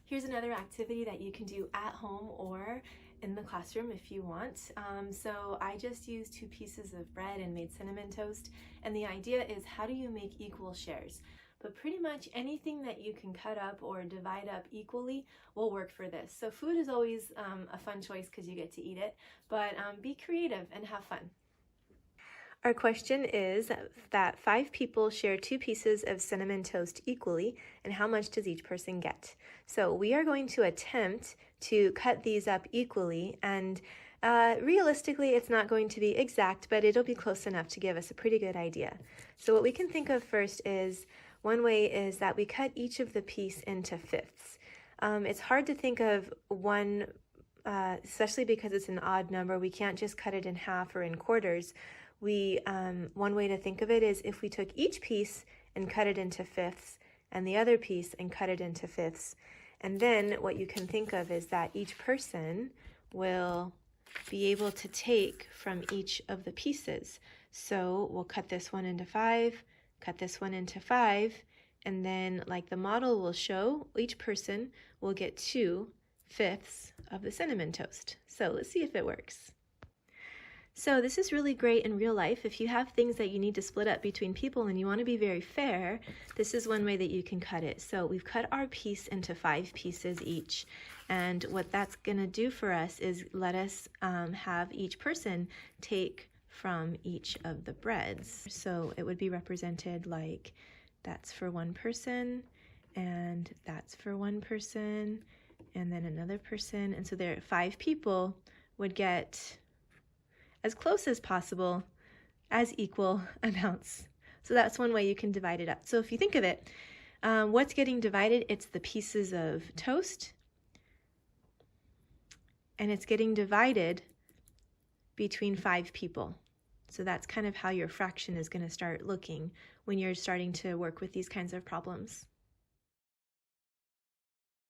Here's another activity that you can do at home or in the classroom if you want. So I just used 2 pieces of bread and made cinnamon toast, and the idea is how do you make equal shares? But pretty much anything that you can cut up or divide up equally will work for this. So food is always a fun choice because you get to eat it, but be creative and have fun. Our question is that 5 people share 2 pieces of cinnamon toast equally, and how much does each person get? So we are going to attempt to cut these up equally, and realistically it's not going to be exact, but it'll be close enough to give us a pretty good idea. So what we can think of first is, one way is that we cut each of the piece into fifths. It's hard to think of one, especially because it's an odd number. We can't just cut it in half or in quarters. One way to think of it is if we took each piece and cut it into fifths, and the other piece and cut it into fifths, and then what you can think of is that each person will be able to take from each of the pieces. So we'll cut this one into 5, cut this one into 5, and then, like the model will show, each person will get 2/5 of the cinnamon toast. So let's see if it works. So this is really great in real life. If you have things that you need to split up between people and you want to be very fair, this is one way that you can cut it. So we've cut our piece into 5 pieces each. And what that's going to do for us is let us have each person take from each of the breads. So it would be represented like that's for one person, and that's for one person, and then another person. And so there 5 people would get as close as possible as equal amounts. So that's one way you can divide it up. So if you think of it, what's getting divided? It's the pieces of toast, and it's getting divided between 5 people. So that's kind of how your fraction is going to start looking when you're starting to work with these kinds of problems.